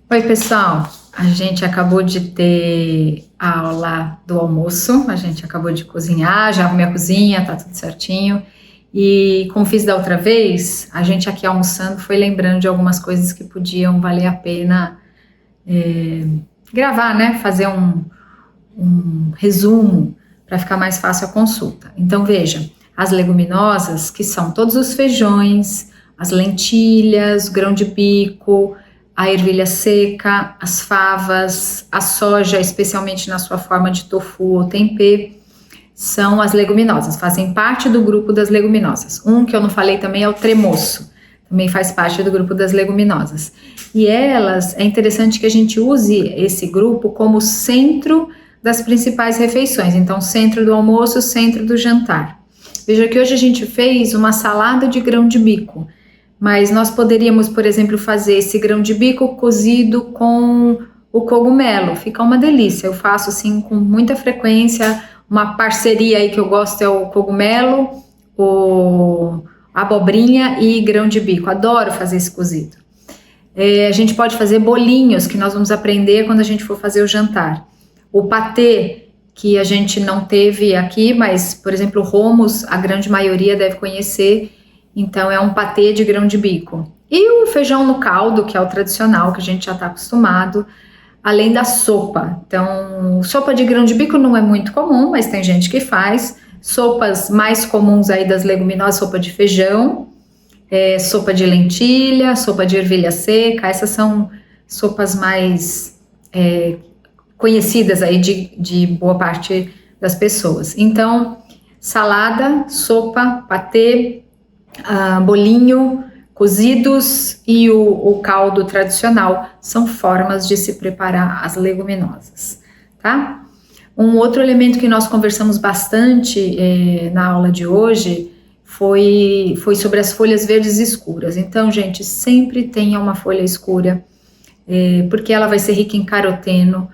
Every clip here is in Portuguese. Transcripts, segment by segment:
Oi, pessoal. A gente acabou de ter a aula do almoço, a gente acabou de cozinhar, já arrumei a cozinha, tá tudo certinho. E como fiz da outra vez, a gente aqui almoçando foi lembrando de algumas coisas que podiam valer a pena gravar, né? Fazer um resumo para ficar mais fácil a consulta. Então, veja, as leguminosas, que são todos os feijões, as lentilhas, o grão de bico, a ervilha seca, as favas, a soja, especialmente na sua forma de tofu ou tempê, são as leguminosas, fazem parte do grupo das leguminosas. Um que eu não falei também é o tremoço, também faz parte do grupo das leguminosas. E elas, é interessante que a gente use esse grupo como centro das principais refeições. Então, centro do almoço, centro do jantar. Veja que hoje a gente fez uma salada de grão de bico, mas nós poderíamos, por exemplo, fazer esse grão de bico cozido com o cogumelo. Fica uma delícia. Eu faço assim com muita frequência. Uma parceria aí que eu gosto é o cogumelo, a abobrinha e grão de bico. Adoro fazer esse cozido. A gente pode fazer bolinhos, que nós vamos aprender quando a gente for fazer o jantar. O patê, que a gente não teve aqui, mas, por exemplo, o hummus, a grande maioria deve conhecer. Então, é um patê de grão de bico. E o feijão no caldo, que é o tradicional, que a gente já está acostumado, além da sopa. Então, sopa de grão de bico não é muito comum, mas tem gente que faz. Sopas mais comuns aí das leguminosas, sopa de feijão, sopa de lentilha, sopa de ervilha seca. Essas são sopas mais conhecidas aí de boa parte das pessoas. Então, salada, sopa, patê, bolinho, cozidos e o caldo tradicional são formas de se preparar as leguminosas, tá? Um outro elemento que nós conversamos bastante na aula de hoje foi sobre as folhas verdes escuras. Então, gente, sempre tenha uma folha escura, porque ela vai ser rica em caroteno.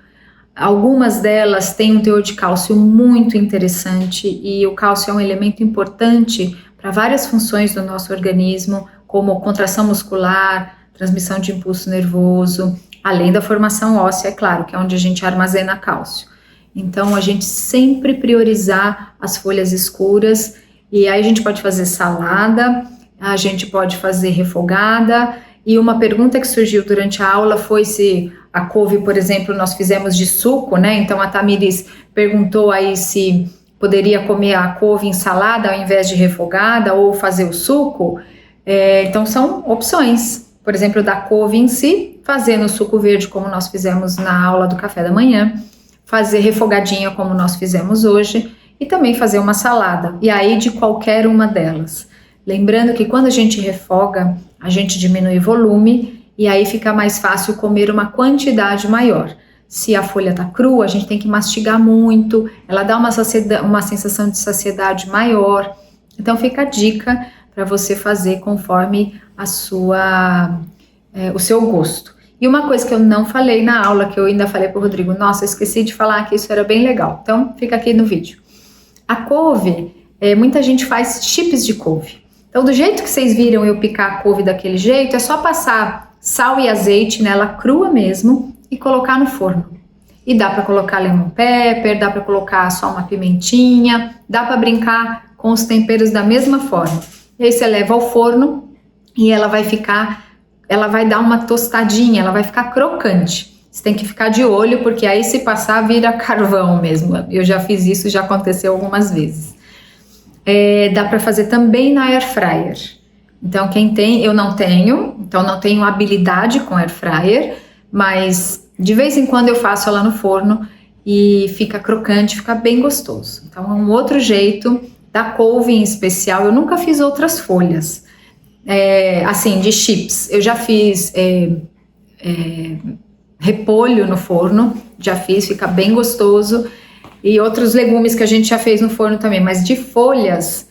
Algumas delas têm um teor de cálcio muito interessante e o cálcio é um elemento importante para várias funções do nosso organismo, como contração muscular, transmissão de impulso nervoso, além da formação óssea, é claro, que é onde a gente armazena cálcio. Então, a gente sempre priorizar as folhas escuras, e aí a gente pode fazer salada, a gente pode fazer refogada, e uma pergunta que surgiu durante a aula foi se a couve, por exemplo, nós fizemos de suco, né? Então, a Tamires perguntou aí se poderia comer a couve em salada ao invés de refogada ou fazer o suco. Então são opções, por exemplo, da couve em si, fazer no suco verde como nós fizemos na aula do café da manhã, fazer refogadinha como nós fizemos hoje e também fazer uma salada, e aí de qualquer uma delas. Lembrando que quando a gente refoga, a gente diminui o volume e aí fica mais fácil comer uma quantidade maior. Se a folha tá crua, a gente tem que mastigar muito, ela dá uma sensação de saciedade maior. Então fica a dica para você fazer conforme o seu gosto. E uma coisa que eu não falei na aula, que eu ainda falei para o Rodrigo, nossa, eu esqueci de falar que isso era bem legal. Então fica aqui no vídeo. A couve, muita gente faz chips de couve. Então do jeito que vocês viram eu picar a couve daquele jeito, é só passar sal e azeite nela crua mesmo, e colocar no forno. E dá para colocar lemon pepper, dá para colocar só uma pimentinha, dá para brincar com os temperos da mesma forma. E aí você leva ao forno e ela vai dar uma tostadinha, ela vai ficar crocante. Você tem que ficar de olho, porque aí se passar vira carvão mesmo. Eu já fiz isso, já aconteceu algumas vezes. Dá para fazer também na air fryer. Então quem tem, eu não tenho, então não tenho habilidade com air fryer, mas de vez em quando eu faço ela no forno e fica crocante, fica bem gostoso. Então é um outro jeito. Da couve em especial, eu nunca fiz outras folhas, assim, de chips. Eu já fiz repolho no forno, já fiz, fica bem gostoso. E outros legumes que a gente já fez no forno também, mas de folhas,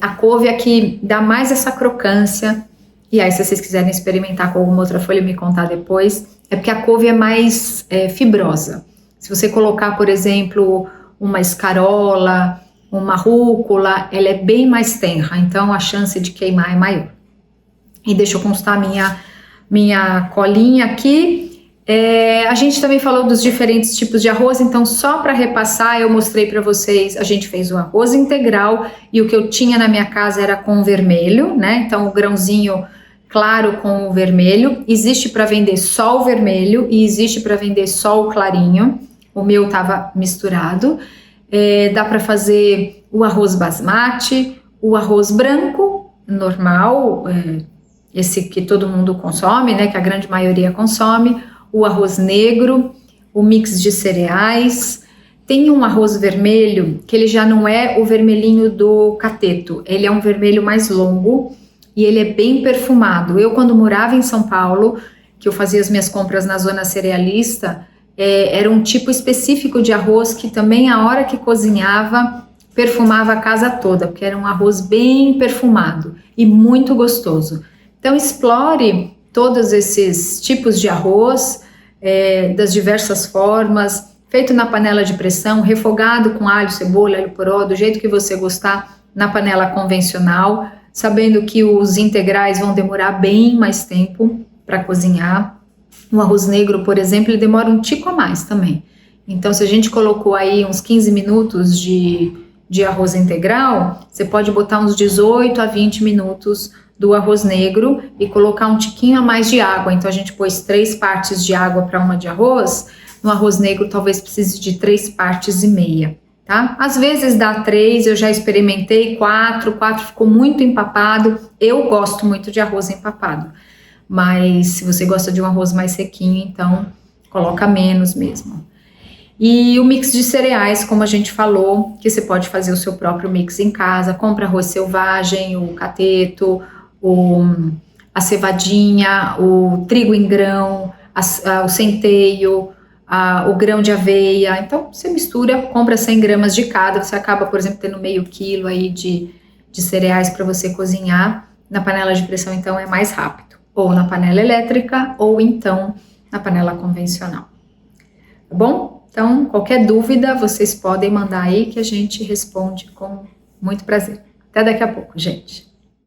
a couve é que dá mais essa crocância. E aí, se vocês quiserem experimentar com alguma outra folha e me contar depois, é porque a couve é mais fibrosa. Se você colocar, por exemplo, uma escarola, uma rúcula, ela é bem mais tenra, então a chance de queimar é maior. E deixa eu constar minha colinha aqui. A gente também falou dos diferentes tipos de arroz, então só para repassar, eu mostrei para vocês, a gente fez o arroz integral e o que eu tinha na minha casa era com vermelho, né? Então o grãozinho claro com o vermelho. Existe para vender só o vermelho e existe para vender só o clarinho. O meu estava misturado. Dá para fazer o arroz basmati, o arroz branco normal, esse que todo mundo consome, né? Que a grande maioria consome. O arroz negro, o mix de cereais. Tem um arroz vermelho que ele já não é o vermelhinho do cateto, ele é um vermelho mais longo e ele é bem perfumado. Eu, quando morava em São Paulo, que eu fazia as minhas compras na zona cerealista, era um tipo específico de arroz que também, a hora que cozinhava, perfumava a casa toda, porque era um arroz bem perfumado e muito gostoso. Então, explore todos esses tipos de arroz, das diversas formas, feito na panela de pressão, refogado com alho, cebola, alho poró, do jeito que você gostar, na panela convencional, sabendo que os integrais vão demorar bem mais tempo para cozinhar. O arroz negro, por exemplo, ele demora um tico a mais também. Então, se a gente colocou aí uns 15 minutos de arroz integral, você pode botar uns 18 a 20 minutos do arroz negro e colocar um tiquinho a mais de água. Então a gente pôs 3 partes de água para uma de arroz. No arroz negro talvez precise de 3 partes e meia, tá? Às vezes dá 3, eu já experimentei 4 ficou muito empapado. Eu gosto muito de arroz empapado, mas se você gosta de um arroz mais sequinho, então coloca menos mesmo. E o mix de cereais, como a gente falou, que você pode fazer o seu próprio mix em casa, compra arroz selvagem, o cateto, a cevadinha, o trigo em grão, o centeio, o grão de aveia. Então, você mistura, compra 100 gramas de cada, você acaba, por exemplo, tendo meio quilo aí de cereais para você cozinhar. Na panela de pressão, então, é mais rápido. Ou na panela elétrica, ou então na panela convencional. Tá bom? Então, qualquer dúvida, vocês podem mandar aí que a gente responde com muito prazer. Até daqui a pouco, gente.